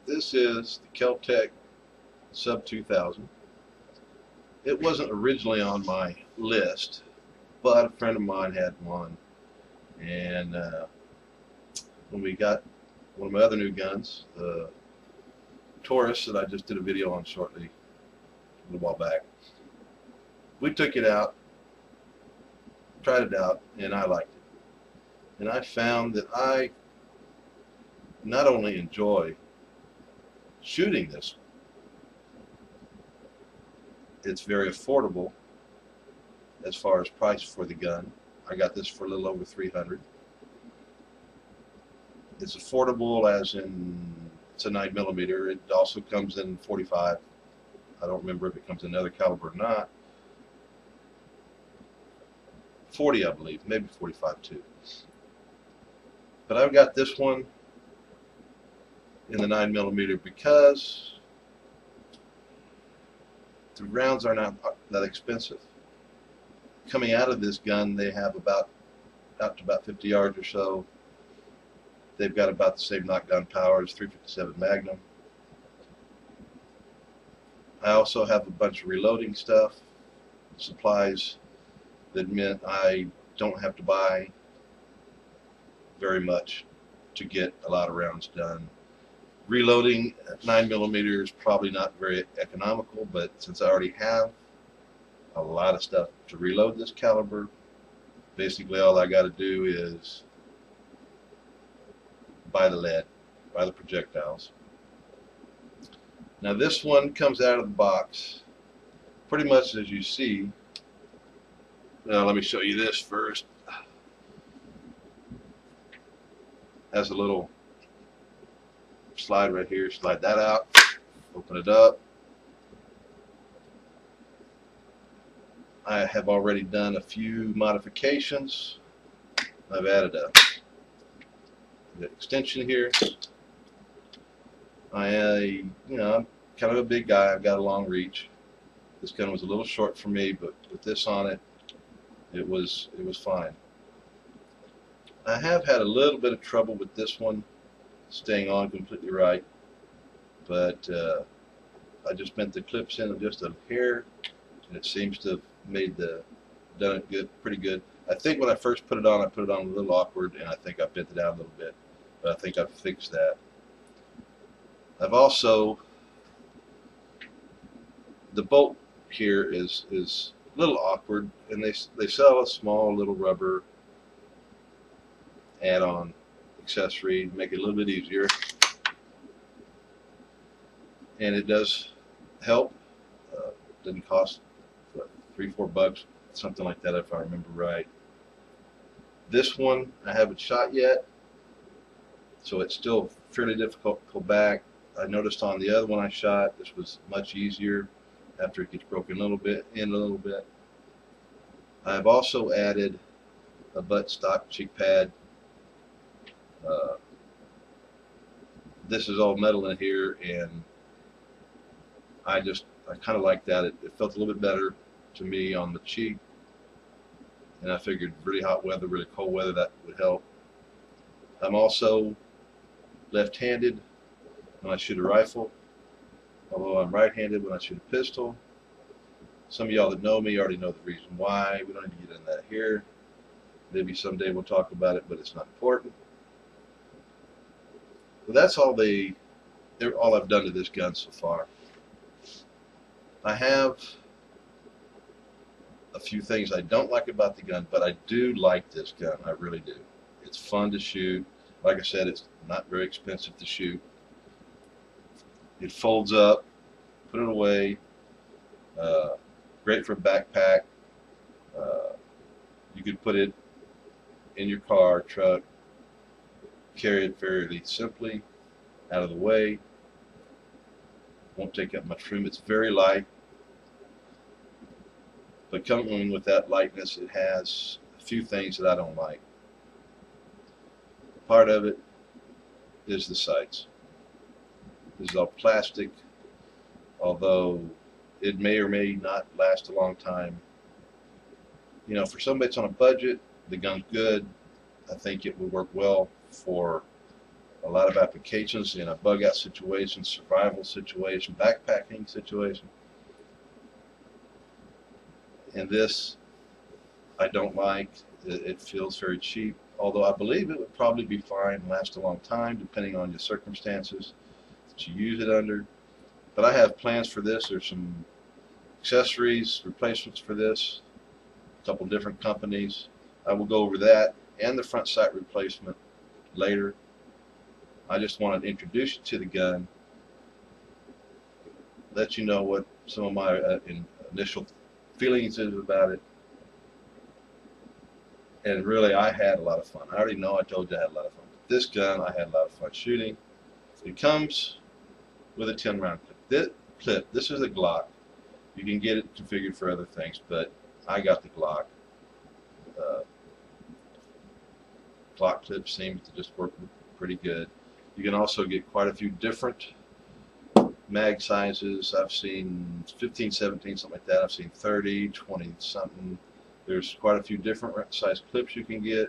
This is the Keltec Sub 2000. It wasn't originally on my list, but a friend of mine had one, and when we got one of my other new guns, the Taurus that I just did a video on shortly a little while back, we took it out, tried it out, and I liked it. And I found that I not only enjoy shooting this, it's very affordable as far as price for the gun. I got this for a little over $300. It's affordable as in it's a 9mm. It also comes in 45. I don't remember if it comes in another caliber or not. 40, I believe, maybe 45 too. But I've got this one in the 9mm because the rounds are not that expensive. Coming out of this gun, they have out to about 50 yards or so. They've got about the same knockdown power as .357 Magnum. I also have a bunch of reloading stuff, supplies that meant I don't have to buy very much to get a lot of rounds done. Reloading at 9mm is probably not very economical, but since I already have a lot of stuff to reload this caliber, basically all I got to do is buy the lead, buy the projectiles. Now this one comes out of the box pretty much as you see. Now let me show you this first. Has a little slide right here. Slide that out, open it up. I have already done a few modifications. I've added a extension here. I'm kind of a big guy. I've got a long reach. This gun was a little short for me, but with this on it, it was fine. I have had a little bit of trouble with this one staying on completely right, but I just bent the clips in just a hair, and it seems to have done it good, pretty good. I think when I first put it on, I put it on a little awkward, and I think I bent it out a little bit, but I think I've fixed that. I've also, the bolt here is a little awkward, and they sell a small little rubber add-on accessory to make it a little bit easier, and it does help. Doesn't cost what, $3-4, something like that if I remember right. This one I haven't shot yet, so it's still fairly difficult to pull back. I noticed on the other one I shot, this was much easier after it gets broken a little bit. I've also added a Buttstock Cheek Pad. This is all metal in here, and I kind of like that. It felt a little bit better to me on the cheek, and I figured really hot weather, really cold weather, that would help. I'm also left-handed when I shoot a rifle, although I'm right-handed when I shoot a pistol. Some of y'all that know me already know the reason why. We don't need to get into that here. Maybe someday we'll talk about it, but it's not important. But that's all I've done to this gun so far. I have a few things I don't like about the gun, but I do like this gun. I really do. It's fun to shoot. Like I said, it's not very expensive to shoot. It folds up, put it away. Great for a backpack. You could put it in your car, truck, carry it fairly simply out of the way. Won't take up much room. It's very light, but coming with that lightness, it has a few things that I don't like. Part of it is the sights. This is all plastic, although it may or may not last a long time. You know, for somebody that's on a budget, the gun's good. I think it would work well for a lot of applications in a bug out situation, survival situation, backpacking situation. And this I don't like. It feels very cheap, although I believe it would probably be fine and last a long time depending on your circumstances that you use it under. But I have plans for this. There's some accessories, replacements for this, a couple different companies. I will go over that and the front sight replacement later. I just wanted to introduce you to the gun, let you know what some of my initial feelings is about it. And really, I had a lot of fun. I already know I told you I had a lot of fun. This gun, I had a lot of fun shooting. It comes with a 10-round clip. This is a Glock. You can get it configured for other things, but I got the Glock. Glock clip seems to just work pretty good. You can also get quite a few different mag sizes. I've seen 15, 17, something like that. I've seen 30, 20 something. There's quite a few different size clips you can get.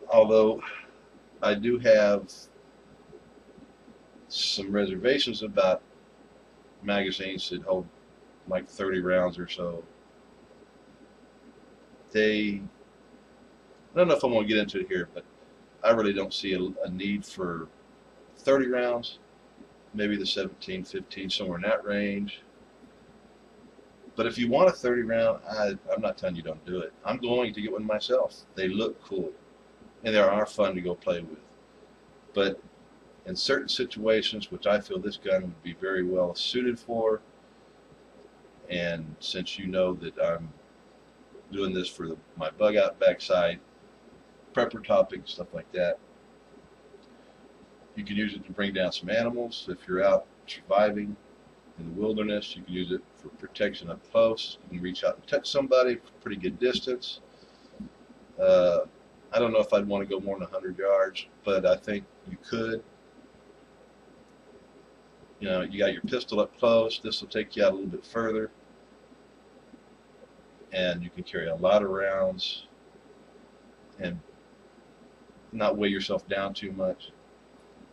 Although I do have some reservations about magazines that hold like 30 rounds or so. I don't know if I'm going to get into it here, but I really don't see a need for 30 rounds. Maybe the 17, 15, somewhere in that range. But if you want a 30 round, I'm not telling you don't do it. I'm going to get one myself. They look cool, and they are fun to go play with. But in certain situations, which I feel this gun would be very well suited for, and since you know that I'm doing this for my bug out backside, prepper topic, stuff like that, you can use it to bring down some animals. If you're out surviving in the wilderness, you can use it for protection up close. You can reach out and touch somebody from a pretty good distance. I don't know if I'd want to go more than 100 yards, but I think you could. You know, you got your pistol up close. This will take you out a little bit further, and you can carry a lot of rounds and not weigh yourself down too much.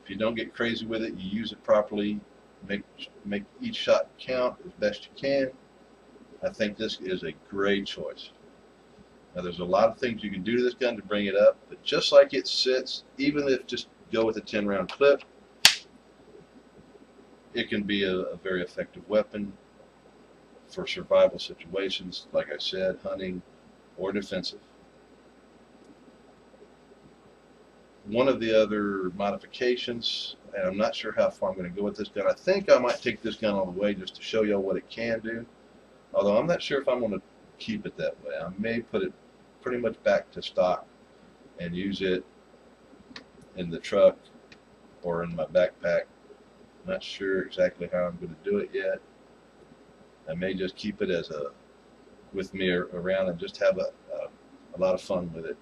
If you don't get crazy with it, you use it properly, make each shot count as best you can. I think this is a great choice. Now, there's a lot of things you can do to this gun to bring it up, but just like it sits, even if just go with a 10-round clip, it can be a very effective weapon for survival situations, like I said, hunting or defensive. One of the other modifications, and I'm not sure how far I'm going to go with this gun. I think I might take this gun all the way just to show y'all what it can do, although I'm not sure if I'm going to keep it that way. I may put it pretty much back to stock and use it in the truck or in my backpack. Not sure exactly how I'm going to do it yet. I may just keep it as with me around and just have a lot of fun with it.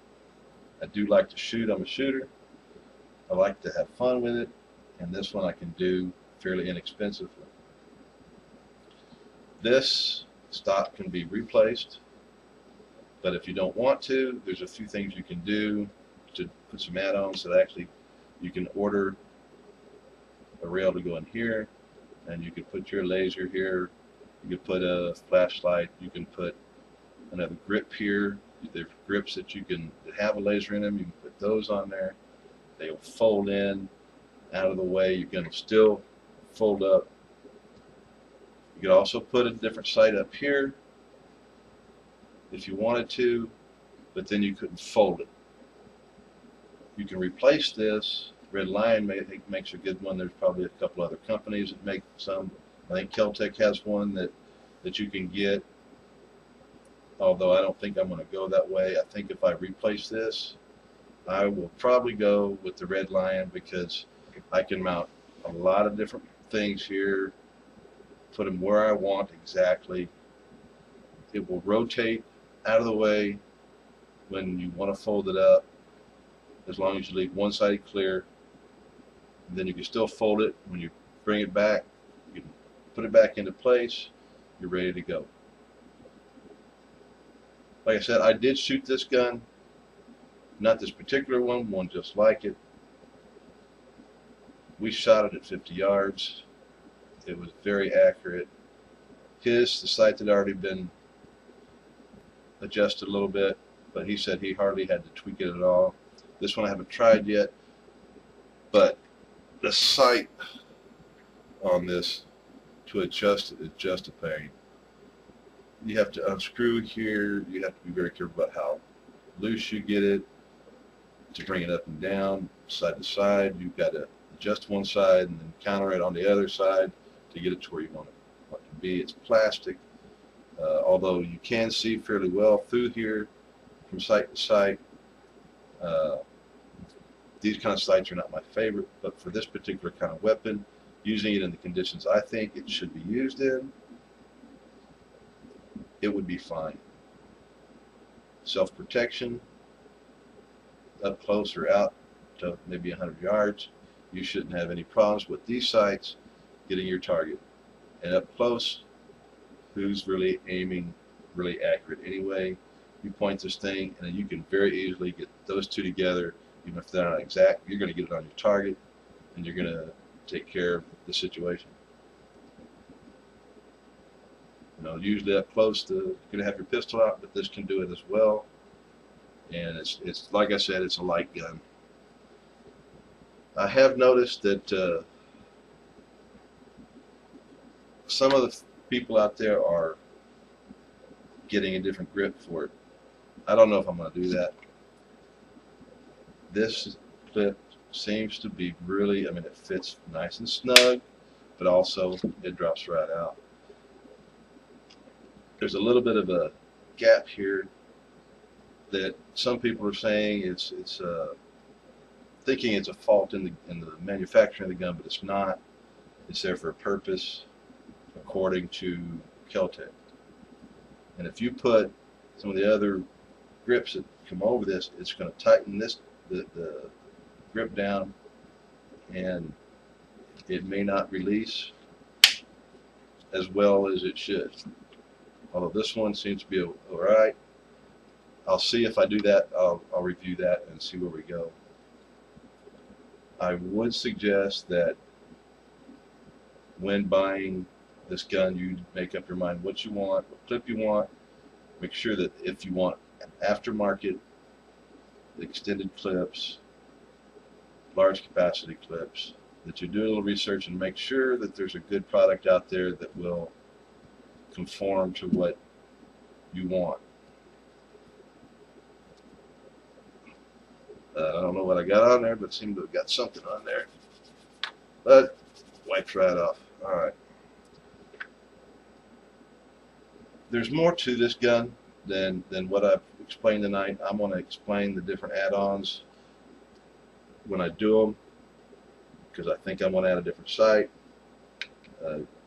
I do like to shoot. I'm a shooter. I like to have fun with it, and this one I can do fairly inexpensively. This stock can be replaced, but if you don't want to, there's a few things you can do to put some add-ons that actually you can order a rail to go in here, and you can put your laser here. You can put a flashlight. You can put another grip here. There's grips that have a laser in them. You can put those on there. They will fold in out of the way. You can still fold up. You could also put a different sight up here if you wanted to, but then you couldn't fold it. You can replace this. Red Lion makes a good one. There's probably a couple other companies that make some. I think Keltec has one that you can get, although I don't think I'm going to go that way. I think if I replace this, I will probably go with the Red Lion, because I can mount a lot of different things here, put them where I want exactly. It will rotate out of the way when you want to fold it up, as long as you leave one side clear. And then you can still fold it. When you bring it back, you can put it back into place. You're ready to go. Like I said, I did shoot this gun, not this particular one just like it. We shot it at 50 yards. It was very accurate. The sight had already been adjusted a little bit, but he said he hardly had to tweak it at all. This one I haven't tried yet, but the sight on this to adjust it is just a pain. You have to unscrew here. You have to be very careful about how loose you get it to bring it up and down, side to side. You've got to adjust one side and then counter it on the other side to get it to where you want it to be. It's plastic, although you can see fairly well through here from site to site. These kind of sights are not my favorite, but for this particular kind of weapon, using it in the conditions I think it should be used in, it would be fine. Self-protection, up close or out to maybe 100 yards, you shouldn't have any problems with these sights getting your target. And up close, who's really aiming really accurate anyway? You point this thing and then you can very easily get those two together. Even if they're not exact, you're going to get it on your target and you're going to take care of the situation. You know, usually up close, you're going to have your pistol out, but this can do it as well. And it's like I said, it's a light gun. I have noticed that some of the people out there are getting a different grip for it. I don't know if I'm going to do that. This clip seems to be really, I mean, it fits nice and snug, but also it drops right out. There's a little bit of a gap here that some people are saying it's thinking it's a fault in the manufacturing of the gun, but it's not. It's there for a purpose, according to Keltec. And if you put some of the other grips that come over this, it's going to tighten the grip down, and it may not release as well as it should. Although this one seems to be alright. I'll see if I do that. I'll review that and see where we go. I would suggest that when buying this gun, you make up your mind what you want, what clip you want. Make sure that if you want aftermarket extended clips, large capacity clips, that you do a little research and make sure that there's a good product out there that will conform to what you want. I don't know what I got on there, but it seemed to have got something on there. But wipes right off. Alright. There's more to this gun than what I've explained tonight. I'm going to explain the different add-ons when I do them, because I think I'm going to add a different sight,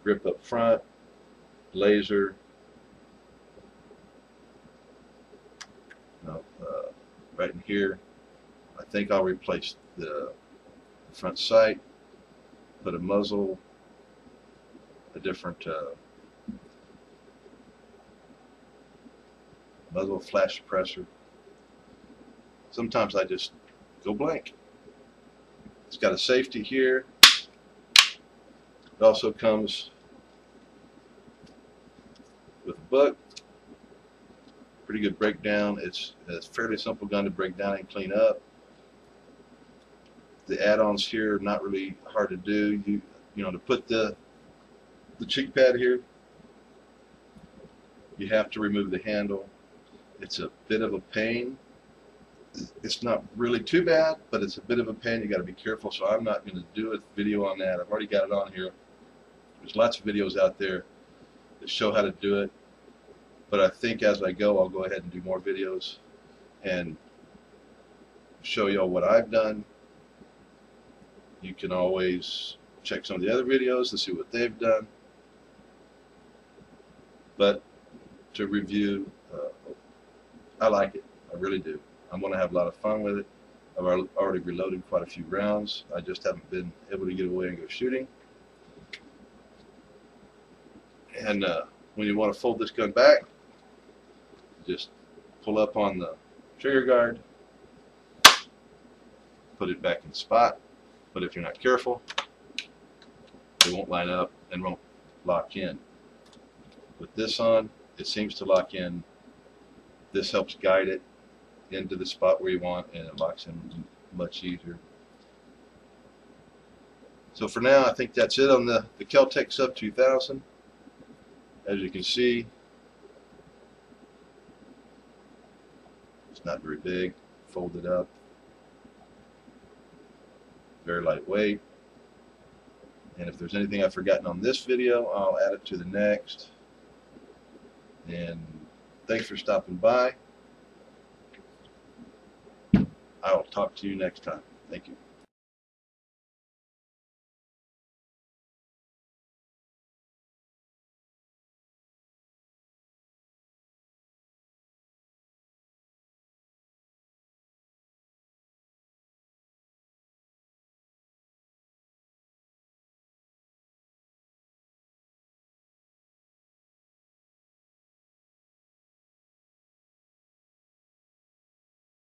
grip up front, laser, right in here. I think I'll replace the front sight, put a muzzle, a different muzzle flash suppressor. Sometimes I just go blank. It's got a safety here. It also comes with a book. Pretty good breakdown. It's a fairly simple gun to break down and clean up. The add-ons here are not really hard to do. You know, to put the cheek pad here, you have to remove the handle. It's a bit of a pain. It's not really too bad, but it's a bit of a pain. You got to be careful. So I'm not going to do a video on that. I've already got it on here. There's lots of videos out there that show how to do it. But I think as I go, I'll go ahead and do more videos and show y'all what I've done. You can always check some of the other videos to see what they've done. But to review, I like it. I really do. I'm going to have a lot of fun with it. I've already reloaded quite a few rounds. I just haven't been able to get away and go shooting. And when you want to fold this gun back, just pull up on the trigger guard, put it back in the spot. But if you're not careful, they won't line up and won't lock in. With this on, it seems to lock in. This helps guide it into the spot where you want, and it locks in much easier. So for now, I think that's it on the Keltec Sub 2000. As you can see, it's not very big, folded up, very lightweight. And if there's anything I've forgotten on this video, I'll add it to the next. And thanks for stopping by. I will talk to you next time. Thank you.